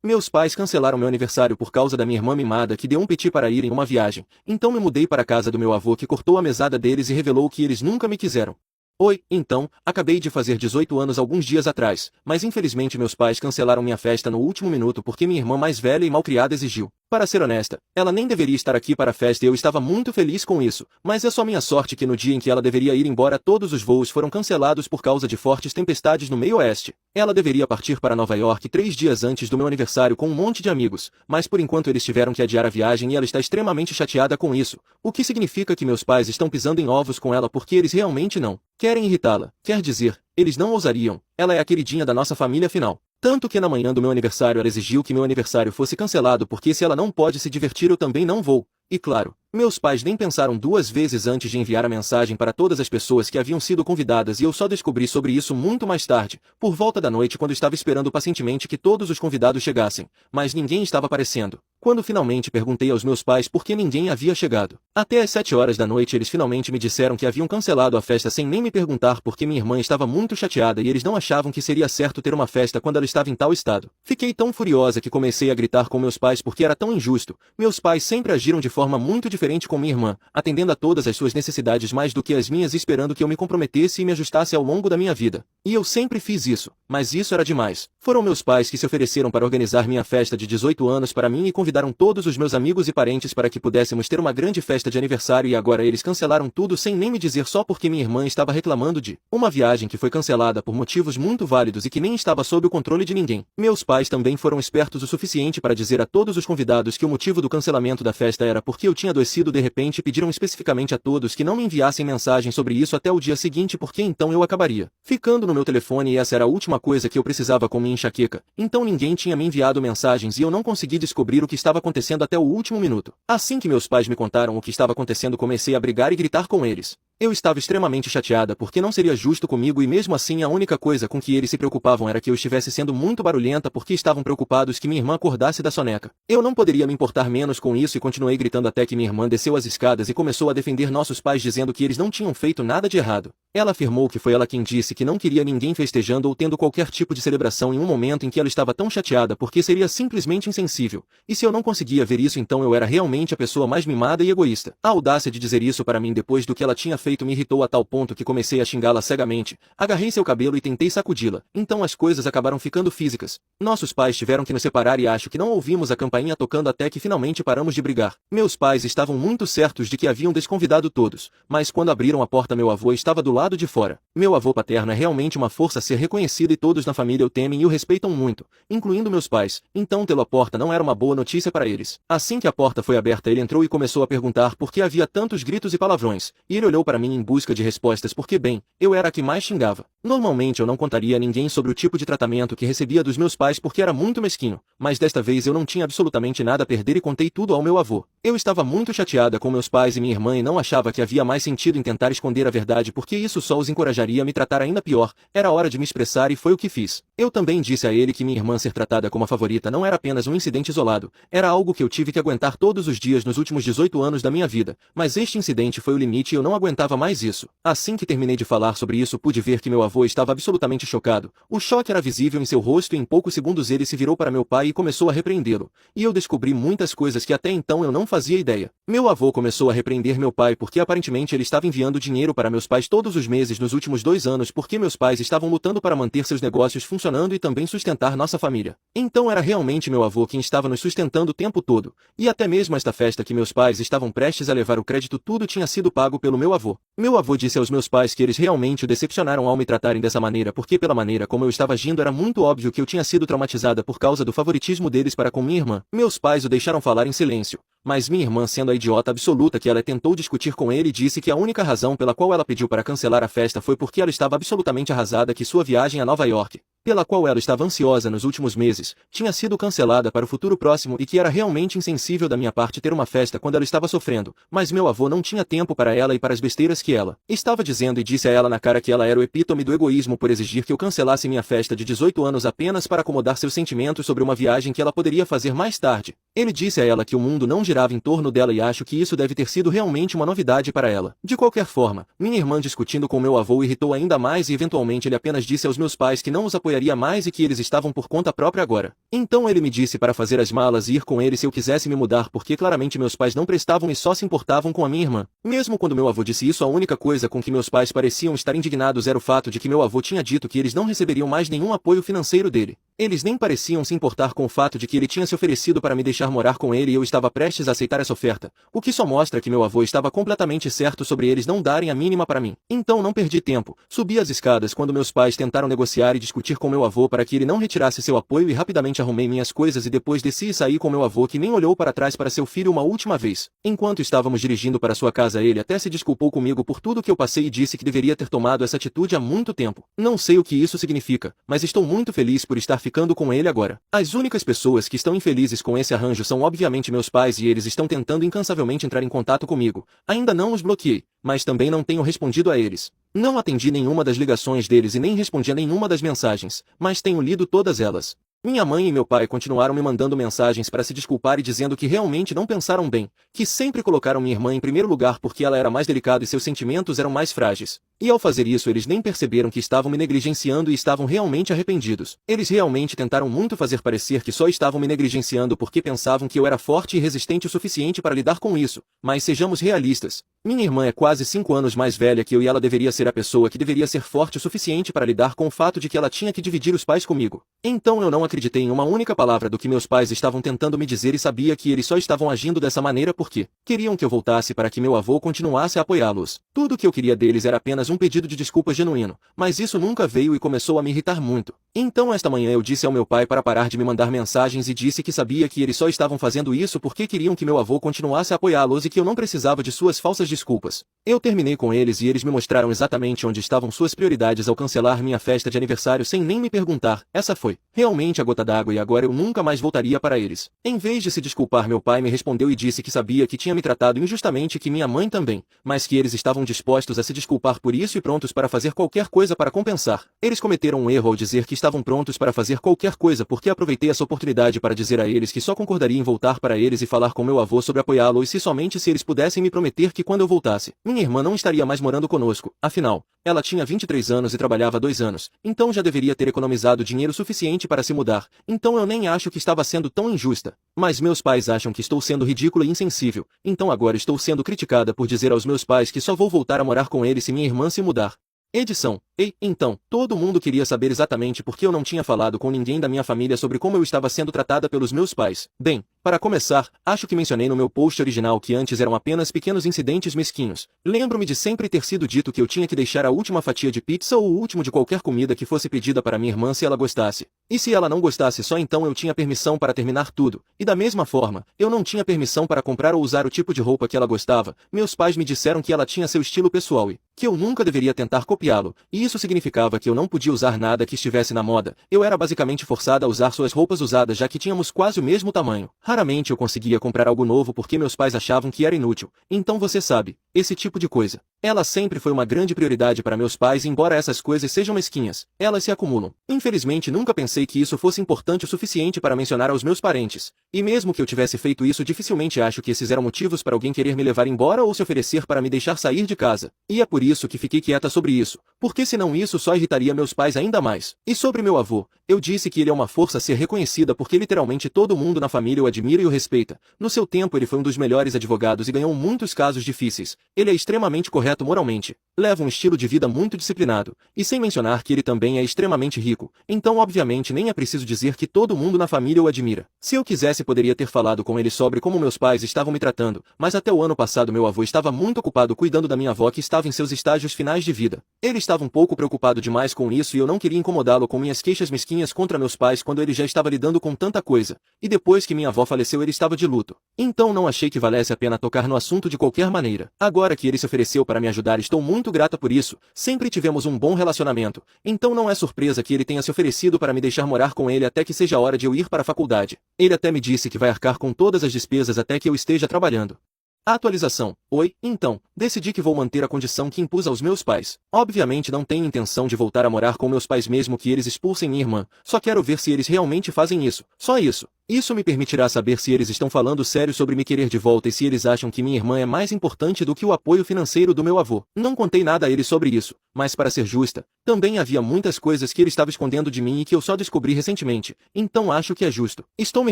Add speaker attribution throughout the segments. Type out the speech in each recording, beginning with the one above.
Speaker 1: Meus pais cancelaram meu aniversário por causa da minha irmã mimada que deu um piti para ir em uma viagem, então me mudei para a casa do meu avô que cortou a mesada deles e revelou que eles nunca me quiseram. Oi, então, acabei de fazer 18 anos alguns dias atrás, mas infelizmente meus pais cancelaram minha festa no último minuto porque minha irmã mais velha e malcriada exigiu. Para ser honesta, ela nem deveria estar aqui para a festa e eu estava muito feliz com isso, mas é só minha sorte que no dia em que ela deveria ir embora todos os voos foram cancelados por causa de fortes tempestades no meio oeste. Ela deveria partir para Nova York 3 dias antes do meu aniversário com um monte de amigos, mas por enquanto eles tiveram que adiar a viagem e ela está extremamente chateada com isso, o que significa que meus pais estão pisando em ovos com ela porque eles realmente não querem irritá-la. Quer dizer, eles não ousariam, ela é a queridinha da nossa família afinal. Tanto que na manhã do meu aniversário ela exigiu que meu aniversário fosse cancelado porque se ela não pode se divertir eu também não vou. E claro, meus pais nem pensaram duas vezes antes de enviar a mensagem para todas as pessoas que haviam sido convidadas e eu só descobri sobre isso muito mais tarde, por volta da noite quando estava esperando pacientemente que todos os convidados chegassem, mas ninguém estava aparecendo. Quando finalmente perguntei aos meus pais por que ninguém havia chegado. Até às 7 horas da noite eles finalmente me disseram que haviam cancelado a festa sem nem me perguntar porque minha irmã estava muito chateada e eles não achavam que seria certo ter uma festa quando ela estava em tal estado. Fiquei tão furiosa que comecei a gritar com meus pais porque era tão injusto. Meus pais sempre agiram de forma muito diferente com minha irmã, atendendo a todas as suas necessidades mais do que as minhas e esperando que eu me comprometesse e me ajustasse ao longo da minha vida. E eu sempre fiz isso, mas isso era demais. Foram meus pais que se ofereceram para organizar minha festa de 18 anos para mim e convidaram todos os meus amigos e parentes para que pudéssemos ter uma grande festa de aniversário e agora eles cancelaram tudo sem nem me dizer só porque minha irmã estava reclamando de uma viagem que foi cancelada por motivos muito válidos e que nem estava sob o controle de ninguém. Meus pais também foram espertos o suficiente para dizer a todos os convidados que o motivo do cancelamento da festa era porque eu tinha adoecido de repente e pediram especificamente a todos que não me enviassem mensagem sobre isso até o dia seguinte porque então eu acabaria ficando no meu telefone e essa era a última coisa que eu precisava com minha enxaqueca. Então ninguém tinha me enviado mensagens e eu não consegui descobrir o que estava acontecendo até o último minuto. Assim que meus pais me contaram o que estava acontecendo comecei a brigar e gritar com eles. Eu estava extremamente chateada porque não seria justo comigo e mesmo assim a única coisa com que eles se preocupavam era que eu estivesse sendo muito barulhenta porque estavam preocupados que minha irmã acordasse da soneca. Eu não poderia me importar menos com isso e continuei gritando até que minha irmã desceu as escadas e começou a defender nossos pais dizendo que eles não tinham feito nada de errado. Ela afirmou que foi ela quem disse que não queria ninguém festejando ou tendo qualquer tipo de celebração em um momento em que ela estava tão chateada porque seria simplesmente insensível. E se eu não conseguia ver isso então eu era realmente a pessoa mais mimada e egoísta. A audácia de dizer isso para mim depois do que ela tinha feito me irritou a tal ponto que comecei a xingá-la cegamente. Agarrei seu cabelo e tentei sacudi-la. Então as coisas acabaram ficando físicas. Nossos pais tiveram que nos separar e acho que não ouvimos a campainha tocando até que finalmente paramos de brigar. Meus pais estavam muito certos de que haviam desconvidado todos, mas quando abriram a porta meu avô estava do lado de fora. Meu avô paterno é realmente uma força a ser reconhecida e todos na família o temem e o respeitam muito, incluindo meus pais, então tê-lo à porta não era uma boa notícia para eles. Assim que a porta foi aberta ele entrou e começou a perguntar por que havia tantos gritos e palavrões, e ele olhou para mim em busca de respostas porque bem, eu era a que mais xingava. Normalmente eu não contaria a ninguém sobre o tipo de tratamento que recebia dos meus pais porque era muito mesquinho, mas desta vez eu não tinha absolutamente nada a perder e contei tudo ao meu avô. Eu estava muito chateada com meus pais e minha irmã e não achava que havia mais sentido em tentar esconder a verdade porque isso só os encorajaria a me tratar ainda pior. Era hora de me expressar e foi o que fiz. Eu também disse a ele que minha irmã ser tratada como a favorita não era apenas um incidente isolado, era algo que eu tive que aguentar todos os dias nos últimos 18 anos da minha vida, mas este incidente foi o limite e eu não aguentava mais isso. Assim que terminei de falar sobre isso pude ver que meu avô estava absolutamente chocado. O choque era visível em seu rosto e em poucos segundos ele se virou para meu pai e começou a repreendê-lo. E eu descobri muitas coisas que até então eu não fazia ideia. Meu avô começou a repreender meu pai porque aparentemente ele estava enviando dinheiro para meus pais todos os meses nos últimos 2 anos porque meus pais estavam lutando para manter seus negócios funcionando e também sustentar nossa família. Então era realmente meu avô quem estava nos sustentando o tempo todo. E até mesmo esta festa que meus pais estavam prestes a levar o crédito tudo tinha sido pago pelo meu avô. Meu avô disse aos meus pais que eles realmente o decepcionaram ao me tratarem dessa maneira porque pela maneira como eu estava agindo era muito óbvio que eu tinha sido traumatizada por causa do favoritismo deles para com minha irmã. Meus pais o deixaram falar em silêncio. Mas minha irmã, sendo a idiota absoluta que ela é, tentou discutir com ele e disse que a única razão pela qual ela pediu para cancelar a festa foi porque ela estava absolutamente arrasada que sua viagem a Nova York, pela qual ela estava ansiosa nos últimos meses, tinha sido cancelada para o futuro próximo e que era realmente insensível da minha parte ter uma festa quando ela estava sofrendo, mas meu avô não tinha tempo para ela e para as besteiras que ela estava dizendo e disse a ela na cara que ela era o epítome do egoísmo por exigir que eu cancelasse minha festa de 18 anos apenas para acomodar seus sentimentos sobre uma viagem que ela poderia fazer mais tarde. Ele disse a ela que o mundo não girava em torno dela e acho que isso deve ter sido realmente uma novidade para ela. De qualquer forma, minha irmã discutindo com meu avô irritou ainda mais e eventualmente ele apenas disse aos meus pais que não os apoiaria trabalharia mais e que eles estavam por conta própria agora. Então ele me disse para fazer as malas e ir com ele se eu quisesse me mudar porque claramente meus pais não prestavam e só se importavam com a minha irmã. Mesmo quando meu avô disse isso, a única coisa com que meus pais pareciam estar indignados era o fato de que meu avô tinha dito que eles não receberiam mais nenhum apoio financeiro dele. Eles nem pareciam se importar com o fato de que ele tinha se oferecido para me deixar morar com ele e eu estava prestes a aceitar essa oferta, o que só mostra que meu avô estava completamente certo sobre eles não darem a mínima para mim. Então não perdi tempo, subi as escadas quando meus pais tentaram negociar e discutir com meu avô para que ele não retirasse seu apoio e rapidamente arrumei minhas coisas e depois desci e saí com meu avô que nem olhou para trás para seu filho uma última vez. Enquanto estávamos dirigindo para sua casa ele até se desculpou comigo por tudo que eu passei e disse que deveria ter tomado essa atitude há muito tempo. Não sei o que isso significa, mas estou muito feliz por estar ficando com ele agora. As únicas pessoas que estão infelizes com esse arranjo são obviamente meus pais e eles estão tentando incansavelmente entrar em contato comigo. Ainda não os bloqueei, mas também não tenho respondido a eles. Não atendi nenhuma das ligações deles e nem respondi a nenhuma das mensagens, mas tenho lido todas elas. Minha mãe e meu pai continuaram me mandando mensagens para se desculpar e dizendo que realmente não pensaram bem, que sempre colocaram minha irmã em primeiro lugar porque ela era mais delicada e seus sentimentos eram mais frágeis. E ao fazer isso eles nem perceberam que estavam me negligenciando e estavam realmente arrependidos. Eles realmente tentaram muito fazer parecer que só estavam me negligenciando porque pensavam que eu era forte e resistente o suficiente para lidar com isso, mas sejamos realistas. Minha irmã é quase 5 anos mais velha que eu e ela deveria ser a pessoa que deveria ser forte o suficiente para lidar com o fato de que ela tinha que dividir os pais comigo. Então eu não acreditei em uma única palavra do que meus pais estavam tentando me dizer e sabia que eles só estavam agindo dessa maneira porque queriam que eu voltasse para que meu avô continuasse a apoiá-los. Tudo o que eu queria deles era apenas um pedido de desculpa genuíno, mas isso nunca veio e começou a me irritar muito. Então esta manhã eu disse ao meu pai para parar de me mandar mensagens e disse que sabia que eles só estavam fazendo isso porque queriam que meu avô continuasse a apoiá-los e que eu não precisava de suas falsas desculpas. Eu terminei com eles e eles me mostraram exatamente onde estavam suas prioridades ao cancelar minha festa de aniversário sem nem me perguntar. Essa foi realmente a gota d'água e agora eu nunca mais voltaria para eles. Em vez de se desculpar, meu pai me respondeu e disse que sabia que tinha me tratado injustamente e que minha mãe também, mas que eles estavam dispostos a se desculpar por isso e prontos para fazer qualquer coisa para compensar. Eles cometeram um erro ao dizer que estavam prontos para fazer qualquer coisa porque aproveitei essa oportunidade para dizer a eles que só concordaria em voltar para eles e falar com meu avô sobre apoiá-lo e se somente se eles pudessem me prometer que quando eu voltasse, minha irmã não estaria mais morando conosco. Afinal, ela tinha 23 anos e trabalhava há 2 anos, então já deveria ter economizado dinheiro suficiente para se mudar, então eu nem acho que estava sendo tão injusta. Mas meus pais acham que estou sendo ridícula e insensível, então agora estou sendo criticada por dizer aos meus pais que só vou voltar a morar com eles se minha irmã se mudar. Edição. Ei, então, todo mundo queria saber exatamente por que eu não tinha falado com ninguém da minha família sobre como eu estava sendo tratada pelos meus pais. Bem, para começar, acho que mencionei no meu post original que antes eram apenas pequenos incidentes mesquinhos. Lembro-me de sempre ter sido dito que eu tinha que deixar a última fatia de pizza ou o último de qualquer comida que fosse pedida para minha irmã se ela gostasse. E se ela não gostasse só então eu tinha permissão para terminar tudo. E da mesma forma, eu não tinha permissão para comprar ou usar o tipo de roupa que ela gostava. Meus pais me disseram que ela tinha seu estilo pessoal e que eu nunca deveria tentar copiá-lo. E isso significava que eu não podia usar nada que estivesse na moda. Eu era basicamente forçada a usar suas roupas usadas já que tínhamos quase o mesmo tamanho. Raramente eu conseguia comprar algo novo porque meus pais achavam que era inútil. Então você sabe, esse tipo de coisa. Ela sempre foi uma grande prioridade para meus pais e embora essas coisas sejam mesquinhas, elas se acumulam. Infelizmente nunca pensei que isso fosse importante o suficiente para mencionar aos meus parentes. E mesmo que eu tivesse feito isso dificilmente acho que esses eram motivos para alguém querer me levar embora ou se oferecer para me deixar sair de casa. E é por isso que fiquei quieta sobre isso, porque senão isso só irritaria meus pais ainda mais. E sobre meu avô, eu disse que ele é uma força a ser reconhecida porque literalmente todo mundo na família o admira e o respeita. No seu tempo ele foi um dos melhores advogados e ganhou muitos casos difíceis. Ele é extremamente correto moralmente, leva um estilo de vida muito disciplinado, e sem mencionar que ele também é extremamente rico, então obviamente nem é preciso dizer que todo mundo na família o admira. Se eu quisesse poderia ter falado com ele sobre como meus pais estavam me tratando, mas até o ano passado meu avô estava muito ocupado cuidando da minha avó que estava em seus estágios finais de vida. Ele estava um pouco preocupado demais com isso e eu não queria incomodá-lo com minhas queixas mesquinhas contra meus pais quando ele já estava lidando com tanta coisa, e depois que minha avó faleceu ele estava de luto. Então não achei que valesse a pena tocar no assunto de qualquer maneira. Agora que ele se ofereceu para me ajudar estou muito grata por isso, sempre tivemos um bom relacionamento, então não é surpresa que ele tenha se oferecido para me deixar morar com ele até que seja a hora de eu ir para a faculdade. Ele até me disse que vai arcar com todas as despesas até que eu esteja trabalhando. Atualização. Oi, então, decidi que vou manter a condição que impus aos meus pais. Obviamente não tenho intenção de voltar a morar com meus pais mesmo que eles expulsem minha irmã, só quero ver se eles realmente fazem isso. Só isso. Isso me permitirá saber se eles estão falando sério sobre me querer de volta e se eles acham que minha irmã é mais importante do que o apoio financeiro do meu avô. Não contei nada a ele sobre isso, mas para ser justa, também havia muitas coisas que ele estava escondendo de mim e que eu só descobri recentemente, então acho que é justo. Estou me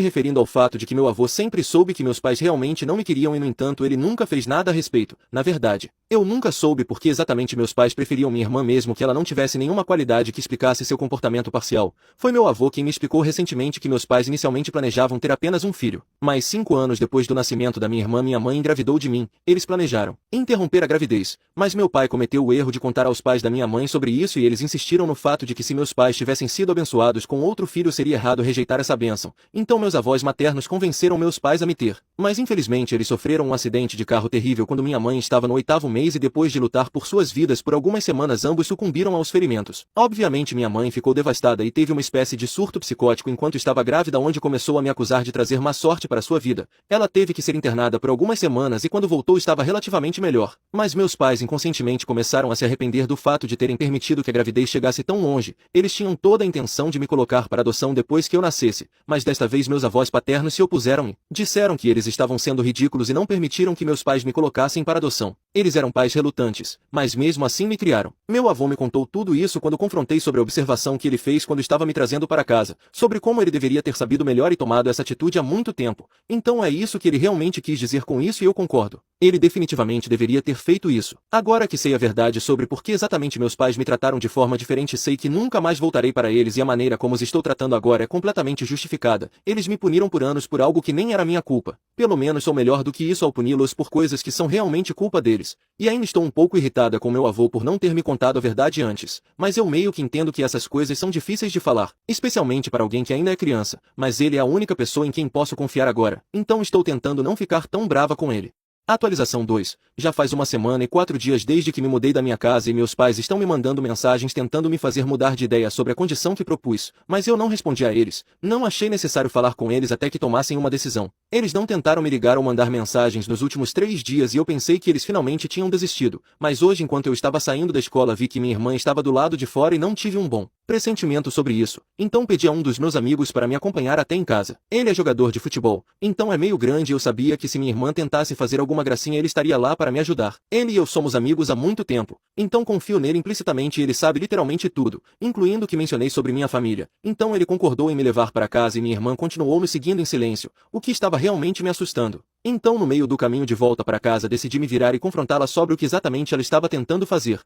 Speaker 1: referindo ao fato de que meu avô sempre soube que meus pais realmente não me queriam e no entanto ele nunca fez nada a respeito. Na verdade, eu nunca soube porque exatamente meus pais preferiam minha irmã mesmo que ela não tivesse nenhuma qualidade que explicasse seu comportamento parcial. Foi meu avô quem me explicou recentemente que meus pais inicialmente planejavam ter apenas um filho. Mas 5 anos depois do nascimento da minha irmã, minha mãe engravidou de mim. Eles planejaram interromper a gravidez, mas meu pai cometeu o erro de contar aos pais da minha mãe sobre isso e eles insistiram no fato de que se meus pais tivessem sido abençoados com outro filho seria errado rejeitar essa bênção. Então meus avós maternos convenceram meus pais a me ter. Mas infelizmente eles sofreram um acidente de carro terrível quando minha mãe estava no 8º mês e depois de lutar por suas vidas por algumas semanas ambos sucumbiram aos ferimentos. Obviamente minha mãe ficou devastada e teve uma espécie de surto psicótico enquanto estava grávida onde começou a me acusar de trazer má sorte para sua vida. Ela teve que ser internada por algumas semanas e quando voltou estava relativamente melhor. Mas meus pais inconscientemente começaram a se arrepender do fato de terem permitido que a gravidez chegasse tão longe. Eles tinham toda a intenção de me colocar para adoção depois que eu nascesse, mas desta vez meus avós paternos se opuseram e disseram que eles estavam sendo ridículos e não permitiram que meus pais me colocassem para adoção. Eles eram pais relutantes, mas mesmo assim me criaram. Meu avô me contou tudo isso quando confrontei sobre a observação que ele fez quando estava me trazendo para casa, sobre como ele deveria ter sabido melhor e tomado essa atitude há muito tempo. Então é isso que ele realmente quis dizer com isso e eu concordo. Ele definitivamente deveria ter feito isso. Agora que sei a verdade sobre por que exatamente meus pais me trataram de forma diferente, sei que nunca mais voltarei para eles e a maneira como os estou tratando agora é completamente justificada. Eles me puniram por anos por algo que nem era minha culpa. Pelo menos sou melhor do que isso ao puni-los por coisas que são realmente culpa deles. E ainda estou um pouco irritada com meu avô por não ter me contado a verdade antes. Mas eu meio que entendo que essas coisas são difíceis de falar, especialmente para alguém que ainda é criança. Mas ele é a única pessoa em quem posso confiar agora. Então estou tentando não ficar tão brava com ele. Atualização 2. Já faz 1 semana e 4 dias desde que me mudei da minha casa e meus pais estão me mandando mensagens tentando me fazer mudar de ideia sobre a condição que propus, mas eu não respondi a eles. Não achei necessário falar com eles até que tomassem uma decisão. Eles não tentaram me ligar ou mandar mensagens nos últimos 3 dias e eu pensei que eles finalmente tinham desistido, mas hoje enquanto eu estava saindo da escola vi que minha irmã estava do lado de fora e não tive um bom pressentimento sobre isso. Então pedi a um dos meus amigos para me acompanhar até em casa. Ele é jogador de futebol, então é meio grande e eu sabia que se minha irmã tentasse fazer alguma gracinha ele estaria lá para me ajudar. Ele e eu somos amigos há muito tempo, então confio nele implicitamente e ele sabe literalmente tudo, incluindo o que mencionei sobre minha família. Então ele concordou em me levar para casa e minha irmã continuou me seguindo em silêncio, o que estava realmente me assustando. Então no meio do caminho de volta para casa decidi me virar e confrontá-la sobre o que exatamente ela estava tentando fazer.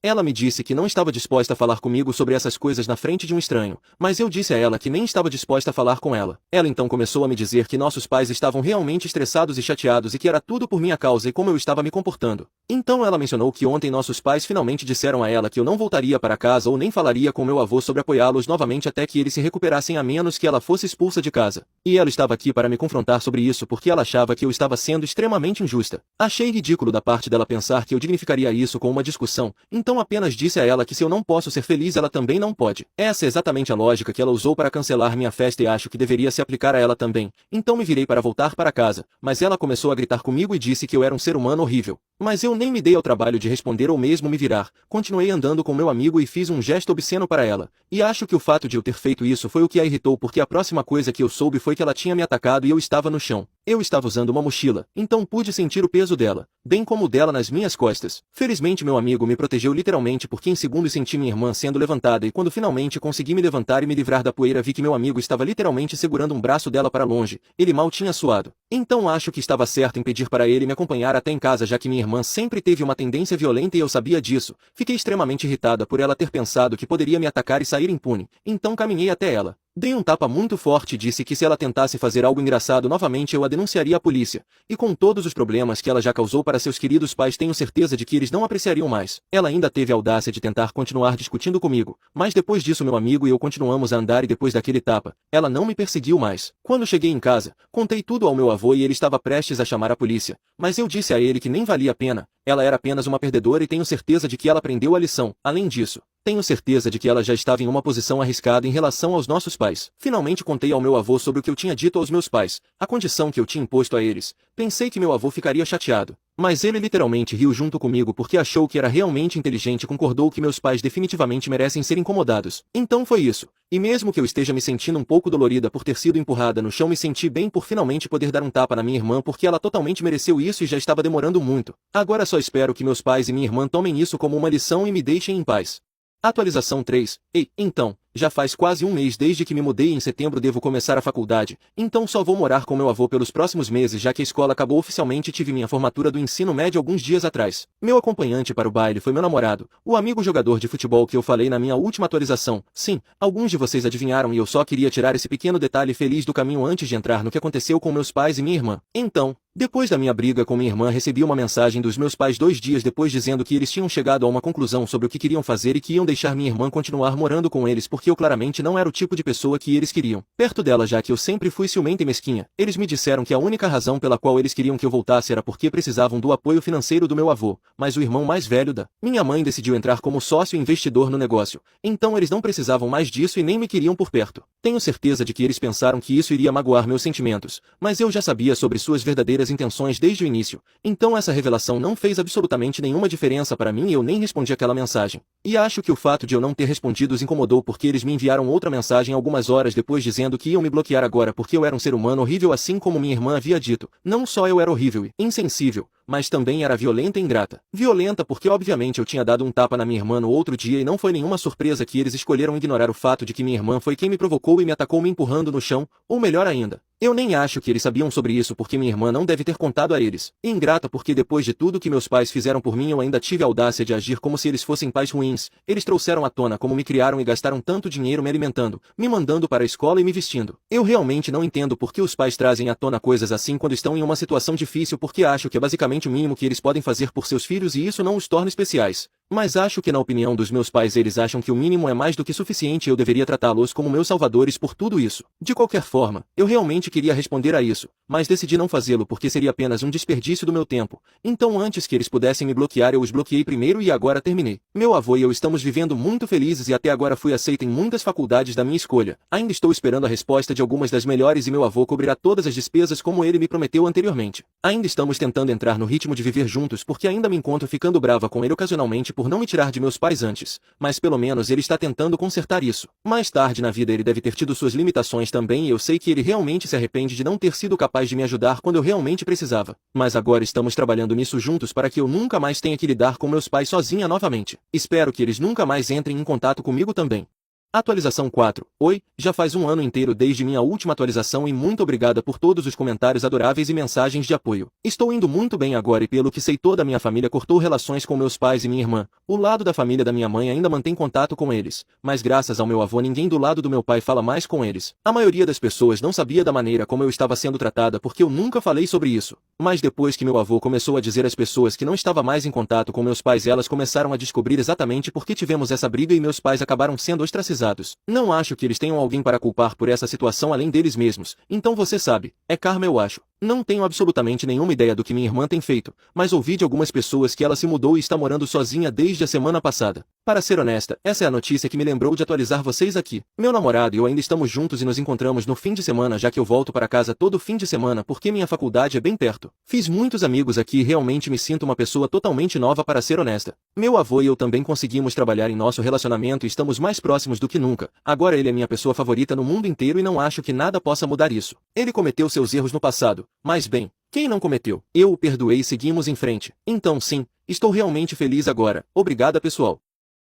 Speaker 1: Ela me disse que não estava disposta a falar comigo sobre essas coisas na frente de um estranho, mas eu disse a ela que nem estava disposta a falar com ela. Ela então começou a me dizer que nossos pais estavam realmente estressados e chateados e que era tudo por minha causa e como eu estava me comportando. Então ela mencionou que ontem nossos pais finalmente disseram a ela que eu não voltaria para casa ou nem falaria com meu avô sobre apoiá-los novamente até que eles se recuperassem a menos que ela fosse expulsa de casa. E ela estava aqui para me confrontar sobre isso porque ela achava que eu estava sendo extremamente injusta. Achei ridículo da parte dela pensar que eu dignificaria isso com uma discussão, então apenas disse a ela que se eu não posso ser feliz ela também não pode. Essa é exatamente a lógica que ela usou para cancelar minha festa e acho que deveria se aplicar a ela também. Então me virei para voltar para casa, mas ela começou a gritar comigo e disse que eu era um ser humano horrível. Mas eu nem me dei ao trabalho de responder ou mesmo me virar. Continuei andando com meu amigo e fiz um gesto obsceno para ela. E acho que o fato de eu ter feito isso foi o que a irritou porque a próxima coisa que eu soube foi que ela tinha me atacado e eu estava no chão. Eu estava usando uma mochila, então pude sentir o peso dela, bem como o dela nas minhas costas. Felizmente meu amigo me protegeu literalmente porque em segundos senti minha irmã sendo levantada e quando finalmente consegui me levantar e me livrar da poeira vi que meu amigo estava literalmente segurando um braço dela para longe. Ele mal tinha suado. Então acho que estava certo em pedir para ele me acompanhar até em casa já que minha irmã sempre teve uma tendência violenta e eu sabia disso. Fiquei extremamente irritada por ela ter pensado que poderia me atacar e sair impune. Então caminhei até ela. Dei um tapa muito forte e disse que se ela tentasse fazer algo engraçado novamente eu a denunciaria à polícia. E com todos os problemas que ela já causou para seus queridos pais tenho certeza de que eles não apreciariam mais. Ela ainda teve a audácia de tentar continuar discutindo comigo, mas depois disso meu amigo e eu continuamos a andar e depois daquele tapa, ela não me perseguiu mais. Quando cheguei em casa, contei tudo ao meu avô e ele estava prestes a chamar a polícia, mas eu disse a ele que nem valia a pena, ela era apenas uma perdedora e tenho certeza de que ela aprendeu a lição. Além disso, tenho certeza de que ela já estava em uma posição arriscada em relação aos nossos pais. Finalmente contei ao meu avô sobre o que eu tinha dito aos meus pais, a condição que eu tinha imposto a eles. Pensei que meu avô ficaria chateado. Mas ele literalmente riu junto comigo porque achou que era realmente inteligente e concordou que meus pais definitivamente merecem ser incomodados. Então foi isso. E mesmo que eu esteja me sentindo um pouco dolorida por ter sido empurrada no chão, me senti bem por finalmente poder dar um tapa na minha irmã porque ela totalmente mereceu isso e já estava demorando muito. Agora só espero que meus pais e minha irmã tomem isso como uma lição e me deixem em paz. Atualização 3. Ei, então, já faz quase um mês desde que me mudei e em setembro devo começar a faculdade, então só vou morar com meu avô pelos próximos meses já que a escola acabou oficialmente e tive minha formatura do ensino médio alguns dias atrás. Meu acompanhante para o baile foi meu namorado, o amigo jogador de futebol que eu falei na minha última atualização. Sim, alguns de vocês adivinharam e eu só queria tirar esse pequeno detalhe feliz do caminho antes de entrar no que aconteceu com meus pais e minha irmã. Então, depois da minha briga com minha irmã, recebi uma mensagem dos meus pais 2 dias depois dizendo que eles tinham chegado a uma conclusão sobre o que queriam fazer e que iam deixar minha irmã continuar morando com eles porque eu claramente não era o tipo de pessoa que eles queriam. Perto dela, já que eu sempre fui ciumenta e mesquinha, eles me disseram que a única razão pela qual eles queriam que eu voltasse era porque precisavam do apoio financeiro do meu avô, mas o irmão mais velho da minha mãe decidiu entrar como sócio e investidor no negócio, então eles não precisavam mais disso e nem me queriam por perto. Tenho certeza de que eles pensaram que isso iria magoar meus sentimentos, mas eu já sabia sobre suas verdadeiras intenções desde o início, então essa revelação não fez absolutamente nenhuma diferença para mim e eu nem respondi aquela mensagem. E acho que o fato de eu não ter respondido os incomodou porque eles me enviaram outra mensagem algumas horas depois dizendo que iam me bloquear agora porque eu era um ser humano horrível assim como minha irmã havia dito. Não só eu era horrível e insensível, mas também era violenta e ingrata. Violenta porque obviamente eu tinha dado um tapa na minha irmã no outro dia e não foi nenhuma surpresa que eles escolheram ignorar o fato de que minha irmã foi quem me provocou e me atacou me empurrando no chão, ou melhor ainda, eu nem acho que eles sabiam sobre isso porque minha irmã não deve ter contado a eles. E ingrata porque depois de tudo que meus pais fizeram por mim eu ainda tive a audácia de agir como se eles fossem pais ruins. Eles trouxeram à tona como me criaram e gastaram tanto dinheiro me alimentando, me mandando para a escola e me vestindo. Eu realmente não entendo por que os pais trazem à tona coisas assim quando estão em uma situação difícil porque acho que é basicamente o mínimo que eles podem fazer por seus filhos e isso não os torna especiais. Mas acho que na opinião dos meus pais eles acham que o mínimo é mais do que suficiente e eu deveria tratá-los como meus salvadores por tudo isso. De qualquer forma, eu realmente queria responder a isso, mas decidi não fazê-lo porque seria apenas um desperdício do meu tempo. Então antes que eles pudessem me bloquear eu os bloqueei primeiro e agora terminei. Meu avô e eu estamos vivendo muito felizes e até agora fui aceita em muitas faculdades da minha escolha. Ainda estou esperando a resposta de algumas das melhores e meu avô cobrirá todas as despesas como ele me prometeu anteriormente. Ainda estamos tentando entrar no ritmo de viver juntos porque ainda me encontro ficando brava com ele ocasionalmente por não me tirar de meus pais antes, mas pelo menos ele está tentando consertar isso. Mais tarde na vida ele deve ter tido suas limitações também e eu sei que ele realmente se arrepende de não ter sido capaz de me ajudar quando eu realmente precisava. Mas agora estamos trabalhando nisso juntos para que eu nunca mais tenha que lidar com meus pais sozinha novamente. Espero que eles nunca mais entrem em contato comigo também. Atualização 4. Oi, já faz um ano inteiro desde minha última atualização e muito obrigada por todos os comentários adoráveis e mensagens de apoio. Estou indo muito bem agora e pelo que sei toda a minha família cortou relações com meus pais e minha irmã. O lado da família da minha mãe ainda mantém contato com eles, mas graças ao meu avô ninguém do lado do meu pai fala mais com eles. A maioria das pessoas não sabia da maneira como eu estava sendo tratada porque eu nunca falei sobre isso. Mas depois que meu avô começou a dizer às pessoas que não estava mais em contato com meus pais elas começaram a descobrir exatamente por que tivemos essa briga e meus pais acabaram sendo ostracizados. Não acho que eles tenham alguém para culpar por essa situação além deles mesmos, então você sabe, é karma eu acho. Não tenho absolutamente nenhuma ideia do que minha irmã tem feito, mas ouvi de algumas pessoas que ela se mudou e está morando sozinha desde a semana passada. Para ser honesta, essa é a notícia que me lembrou de atualizar vocês aqui. Meu namorado e eu ainda estamos juntos e nos encontramos no fim de semana já que eu volto para casa todo fim de semana porque minha faculdade é bem perto. Fiz muitos amigos aqui e realmente me sinto uma pessoa totalmente nova para ser honesta. Meu avô e eu também conseguimos trabalhar em nosso relacionamento e estamos mais próximos do que nunca. Agora ele é minha pessoa favorita no mundo inteiro e não acho que nada possa mudar isso. Ele cometeu seus erros no passado, mas bem, quem não cometeu? Eu o perdoei e seguimos em frente. Então sim, estou realmente feliz agora. Obrigada pessoal.